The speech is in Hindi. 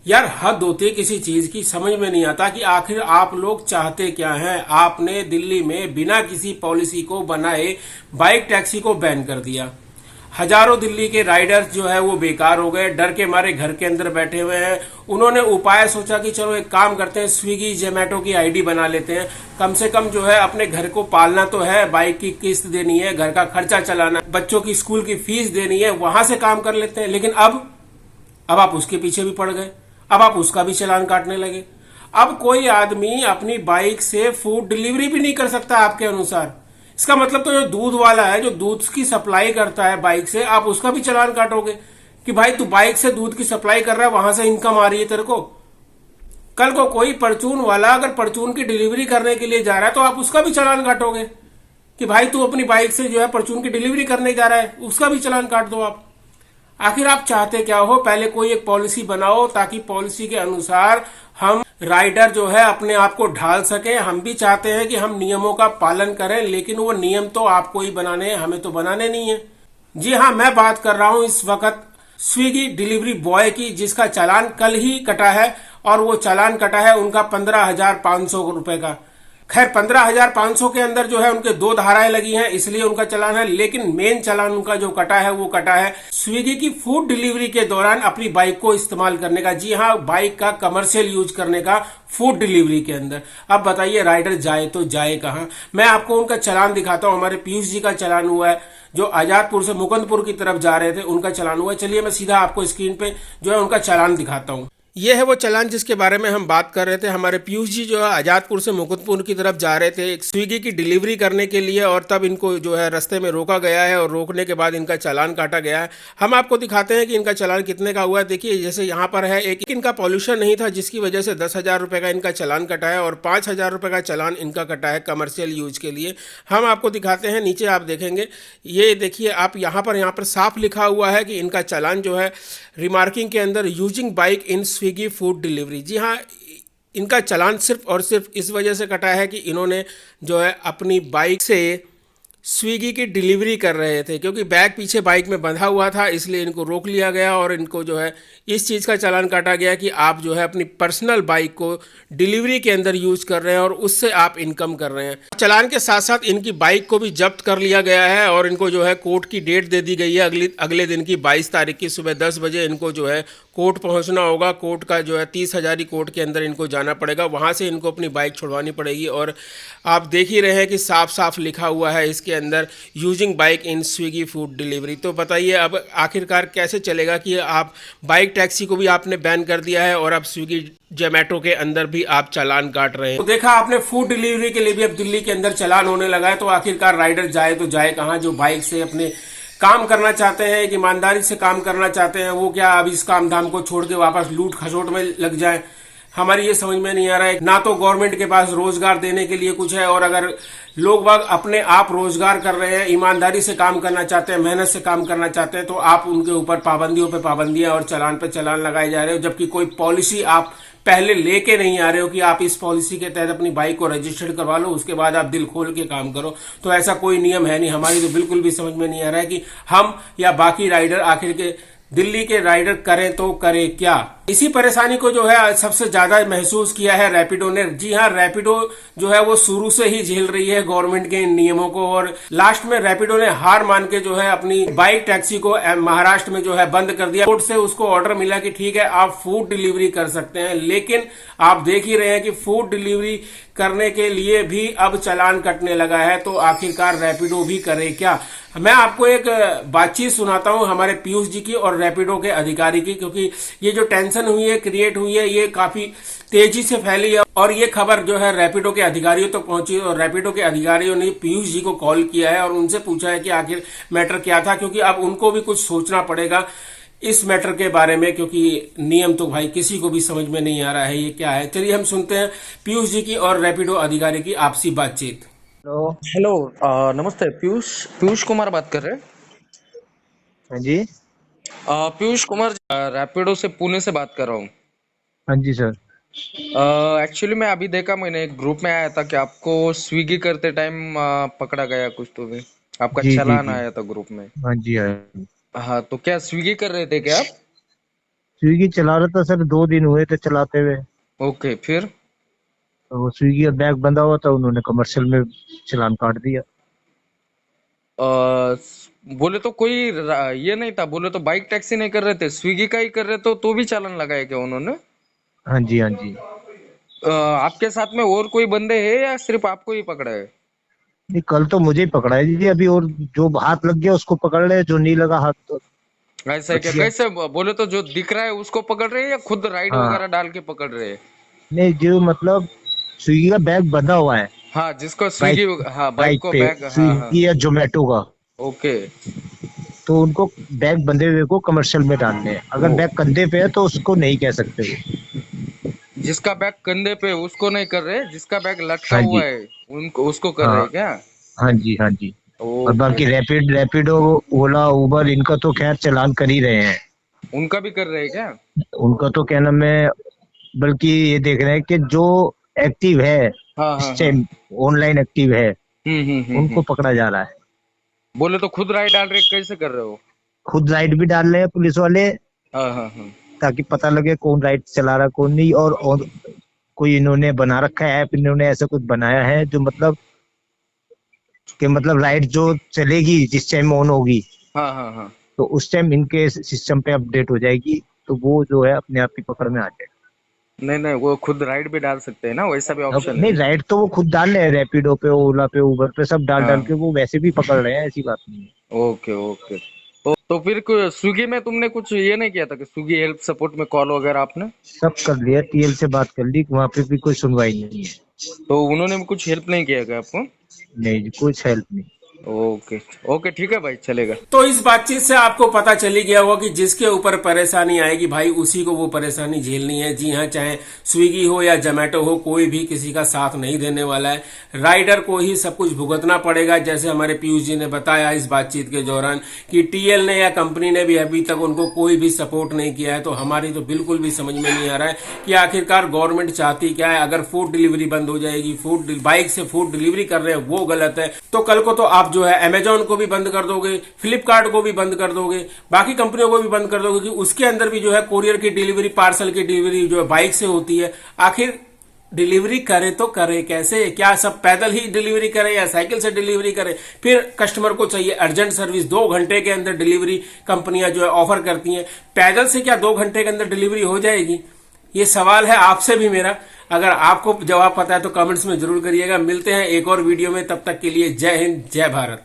यार हद होती है किसी चीज की, समझ में नहीं आता कि आखिर आप लोग चाहते क्या हैं। आपने दिल्ली में बिना किसी पॉलिसी को बनाए बाइक टैक्सी को बैन कर दिया। हजारों दिल्ली के राइडर्स जो है वो बेकार हो गए, डर के मारे घर के अंदर बैठे हुए हैं। उन्होंने उपाय सोचा कि चलो एक काम करते हैं, स्विगी जोमेटो की आईडी बना लेते हैं। कम से कम जो है अपने घर को पालना तो है, बाइक की किस्त देनी है, घर का खर्चा चलाना, बच्चों की स्कूल की फीस देनी है, वहां से काम कर लेते हैं। लेकिन अब आप उसके पीछे भी पड़ गए। अब आप उसका भी चालान काटने लगे। अब कोई आदमी अपनी बाइक से फूड डिलीवरी भी नहीं कर सकता आपके अनुसार। इसका मतलब तो जो दूध वाला है, जो दूध की सप्लाई करता है बाइक से, आप उसका भी चालान काटोगे कि भाई तू बाइक से दूध की सप्लाई कर रहा है, वहां से इनकम आ रही है तेरे को। कल को कोई परचून वाला अगर परचून की डिलीवरी करने के लिए जा रहा है तो आप उसका भी चालान काटोगे कि भाई तू अपनी बाइक से जो है परचून की डिलीवरी करने जा रहा है, उसका भी चालान काट दो आप। आखिर आप चाहते क्या हो? पहले कोई एक पॉलिसी बनाओ ताकि पॉलिसी के अनुसार हम राइडर जो है अपने आप को ढाल सके। हम भी चाहते हैं कि हम नियमों का पालन करें, लेकिन वो नियम तो आपको ही बनाने हैं, हमें तो बनाने नहीं है। जी हाँ, मैं बात कर रहा हूं इस वक्त स्विगी डिलीवरी बॉय की, जिसका चालान कल ही कटा है। और वो चालान कटा है उनका 15,500 रुपए का। खैर 15,500 के अंदर जो है उनके दो धाराएं लगी हैं, इसलिए उनका चालान है। लेकिन मेन चालान उनका जो कटा है वो कटा है स्विगी की फूड डिलीवरी के दौरान अपनी बाइक को इस्तेमाल करने का। जी हाँ, बाइक का कमर्शियल यूज करने का फूड डिलीवरी के अंदर। अब बताइए राइडर जाए तो जाए कहाँ? मैं आपको उनका चालान दिखाता हूँ। हमारे पीयूष जी का चालान हुआ है, जो आजादपुर से मुकुंदपुर की तरफ जा रहे थे, उनका चालान हुआ है। चलिए मैं सीधा आपको स्क्रीन पे जो है उनका चालान दिखाता हूँ। ये है वो चालान जिसके बारे में हम बात कर रहे थे। हमारे पीयूष जी जो है आजादपुर से मुकुंदपुर की तरफ जा रहे थे एक स्विगी की डिलीवरी करने के लिए, और तब इनको जो है रास्ते में रोका गया है और रोकने के बाद इनका चालान काटा गया है। हम आपको दिखाते हैं कि इनका चालान कितने का हुआ है। देखिए जैसे यहाँ पर है, एक इनका पॉल्यूशन नहीं था जिसकी वजह से 10,000 रुपये का इनका चालान कटा है, और 5,000 रुपये का चालान इनका कटा है कमर्शियल यूज के लिए। हम आपको दिखाते हैं, नीचे आप देखेंगे, ये देखिए आप यहाँ पर साफ लिखा हुआ है कि इनका चालान जो है रिमार्किंग के अंदर using bike in Swiggy food delivery. जी हाँ, इनका चालान सिर्फ और सिर्फ इस वजह से कटा है कि इन्होंने जो है अपनी बाइक से स्विगी की डिलीवरी कर रहे थे, क्योंकि बैग पीछे बाइक में बंधा हुआ था, इसलिए इनको रोक लिया गया और इनको जो है इस चीज़ का चालान काटा गया कि आप जो है अपनी पर्सनल बाइक को डिलीवरी के अंदर यूज कर रहे हैं और उससे आप इनकम कर रहे हैं। चालान के साथ साथ इनकी बाइक को भी जब्त कर लिया गया है और इनको जो है कोर्ट की डेट दे दी गई है अगले दिन की 22 तारीख की सुबह 10 बजे इनको जो है कोर्ट पहुंचना होगा। कोर्ट का जो है 30 हजारी कोर्ट के अंदर इनको जाना पड़ेगा, वहां से इनको अपनी बाइक छुड़वानी पड़ेगी। और आप देख ही रहे हैं कि साफ साफ लिखा हुआ है इसके अंदर using bike in Swiggy food delivery. तो बताइए अब आखिरकार कैसे चलेगा कि आप बाइक टैक्सी को भी आपने बैन कर दिया है और अब स्विगी जोमेटो के अंदर भी आप चालान काट रहे हैं। तो देखा आपने, फूड डिलीवरी के लिए भी अब दिल्ली के अंदर चालान होने लगा है। तो आखिरकार राइडर जाए तो जाए कहाँ? जो बाइक से अपने काम करना चाहते हैं, एक ईमानदारी से काम करना चाहते हैं, वो क्या अब इस काम धाम को छोड़ के वापस लूट खसोट में लग जाए? हमारी ये समझ में नहीं आ रहा है। ना तो गवर्नमेंट के पास रोजगार देने के लिए कुछ है, और अगर लोग बाग अपने आप रोजगार कर रहे हैं, ईमानदारी से काम करना चाहते हैं, मेहनत से काम करना चाहते हैं, तो आप उनके ऊपर पाबंदियों पे पाबंदियां और चालान पे चालान लगाए जा रहे हो, जबकि कोई पॉलिसी आप पहले लेके नहीं आ रहे हो कि आप इस पॉलिसी के तहत अपनी बाइक को रजिस्टर्ड करवा लो, उसके बाद आप दिल खोल के काम करो। तो ऐसा कोई नियम है नहीं। हमारी तो बिल्कुल भी समझ में नहीं आ रहा है कि हम या बाकी राइडर, आखिर के दिल्ली के राइडर करें तो करें क्या? इसी परेशानी को जो है सबसे ज्यादा महसूस किया है रैपिडो ने। जी हाँ, रैपिडो जो है वो शुरू से ही झेल रही है गवर्नमेंट के इन नियमों को, और लास्ट में रैपिडो ने हार मान के जो है अपनी बाइक टैक्सी को महाराष्ट्र में जो है बंद कर दिया। कोर्ट से उसको ऑर्डर मिला कि ठीक है आप फूड डिलीवरी कर सकते हैं, लेकिन आप देख ही रहे हैं कि फूड डिलीवरी करने के लिए भी अब चालान कटने लगा है। तो आखिरकार रैपिडो भी करे क्या? मैं आपको एक बातचीत सुनाता हूं हमारे पीयूष जी की और रैपिडो के अधिकारी की, क्योंकि ये जो टेंशन हुई है, क्रिएट हुई है, ये काफी तेजी से फैली है। और ये खबर जो है रैपिडो के अधिकारियों तक पहुंची, और रैपिडो के अधिकारियों ने पीयूष जी को कॉल किया है और उनसे पूछा है कि आखिर मैटर क्या था, क्योंकि अब उनको भी कुछ सोचना पड़ेगा इस मैटर के बारे में, क्योंकि नियम तो भाई किसी को भी समझ में नहीं आ रहा है ये क्या है। चलिए हम सुनते हैं पीयूष जी की और रैपिडो अधिकारी की आपसी बातचीत। हेलो। हेलो। नमस्ते। पीयूष पीयूष कुमार बात कर रहे हैं। हाँ जी। पीयूष कुमार, रैपिडो से पुणे से बात कर रहा हूँ। हाँ जी सर। एक्चुअली मैं अभी देखा, मैंने एक ग्रुप में आया था कि आपको स्विगी करते टाइम पकड़ा गया कुछ, तो भी आपका जी जी चालान जी। आया था ग्रुप में। हाँ जी हाँ। हाँ, तो क्या स्विगी कर रहे थे क्या आप? स्विगी चला रहा था सर, 2 दिन हुए थे चलाते हुए। ओके, फिर? तो वो स्विगी का बैग बंधा हुआ था, उन्होंने कमर्शियल में चालान काट दिया। बोले तो कोई ये नहीं था, बोले तो बाइक टैक्सी नहीं कर रहे थे, स्विगी का ही कर रहे तो भी चालान लगाया क्या उन्होंने? हाँ जी, हाँ जी। आपके साथ में और कोई बंदे हैं या सिर्फ आपको ही पकड़ा है? नहीं, कल तो मुझे ही पकड़ा है जी अभी, और जो हाथ लग गया उसको पकड़ ले, जो नहीं लगा हाथ तो ऐसा है बच क्या? गया। कैसे बोले तो जो दिख रहा है उसको पकड़ रहे हैं या खुद राइड हाँ, वगैरह डाल के पकड़ रहे हैं? नहीं जो मतलब स्विगी का बैग बंधा हुआ है हाँ, जिसको बाइक स्विगी, हाँ बाइक बाइक को पे, बैग, हाँ हाँ। स्विगी या जोमेटो का। ओके। तो उनको बैग बंधे हुए को कमर्शियल में डालने हैं, अगर ओ, बैग कंधे पे है तो उसको नहीं कह सकते वो। जिसका बैग कंधे पे उसको नहीं कर रहे, जिसका बैग लटका हाँ हुआ जी। है उनको उसको कर रहे हाँ, हैं क्या? हाँ जी, हाँ जी। और ओके। बाकी रैपिडो, ओला, उबर, इनका तो खैर चालान कर ही रहे हैं। उनका भी कर रहे हैं क्या? उनका तो क्या नाम है, बल्कि ये देख रहे हैं कि जो एक्टिव है हाँ इस हाँ हाँ। टाइम, ऑनलाइन एक्टिव है, हम्म। उनको पकड़ा जा रहा है। बोले तो खुद राइड डाल रहे, कैसे कर रहे हो? खुद राइड भी डाल रहे हैं पुलिस वाले, हाँ हाँ हाँ। ताकि पता लगे कौन राइड चला रहा है कौन नहीं। और कोई इन्होंने बना रखा है ऐप, इन्होंने ऐसा कुछ बनाया है जो मतलब कि मतलब राइड जो चलेगी जिस टाइम ऑन होगी, हाँ हाँ हाँ। तो उस टाइम इनके सिस्टम पे अपडेट हो जाएगी, तो वो जो है अपने आप ही पकड़ में आ जाएगा। नहीं नहीं, वो खुद राइड भी डाल सकते हैं ना, वैसा भी अब ऑप्शन है? नहीं, राइड तो वो खुद डाल रहे हैं, रैपिडो पे, ओला पे, उबर पे, सब डाल डाल हाँ। के वो वैसे भी पकड़ रहे हैं, ऐसी बात नहीं है। Okay okay. तो फिर स्विगी में तुमने कुछ ये नहीं किया था कि स्विगी हेल्प सपोर्ट में कॉल वगैरह आपने? सब कर लिया, टीएल से बात कर ली, वहां पे भी कोई सुनवाई नहीं है। तो उन्होंने भी कुछ हेल्प नहीं किया क्या आपको? नहीं जी, कुछ हेल्प नहीं। ओके। ओके, ठीक है भाई, चलेगा। तो इस बातचीत से आपको पता चली गया होगा कि जिसके ऊपर परेशानी आएगी भाई उसी को वो परेशानी झेलनी है। जी हाँ, चाहे स्विगी हो या जोमेटो हो, कोई भी किसी का साथ नहीं देने वाला है। राइडर को ही सब कुछ भुगतना पड़ेगा। जैसे हमारे पीयूष जी ने बताया इस बातचीत के दौरान कि टीएल ने या कंपनी ने भी अभी तक उनको कोई भी सपोर्ट नहीं किया है। तो हमारी तो बिल्कुल भी समझ में नहीं आ रहा है कि आखिरकार गवर्नमेंट चाहती क्या है। अगर फूड डिलीवरी बंद हो जाएगी, बाइक से फूड डिलीवरी कर रहे हैं वो गलत है, तो कल को तो आप जो है अमेजोन को भी बंद कर दोगे, फ्लिपकार्ट को भी बंद कर दोगे, बाकी कंपनियों को भी बंद कर दोगे, क्योंकि उसके अंदर भी जो है कोरियर की डिलीवरी, पार्सल की डिलीवरी जो है बाइक से होती है। आखिर डिलीवरी करे तो करे कैसे? क्या सब पैदल ही डिलीवरी करे या साइकिल से डिलीवरी करे? फिर कस्टमर को चाहिए अर्जेंट सर्विस, 2 घंटे के अंदर डिलीवरी कंपनियां जो है ऑफर करती हैं। पैदल से क्या 2 घंटे के अंदर डिलीवरी हो जाएगी? ये सवाल है आपसे भी मेरा। अगर आपको जवाब पता है तो कमेंट्स में जरूर करिएगा। मिलते हैं एक और वीडियो में, तब तक के लिए जय हिंद, जय भारत।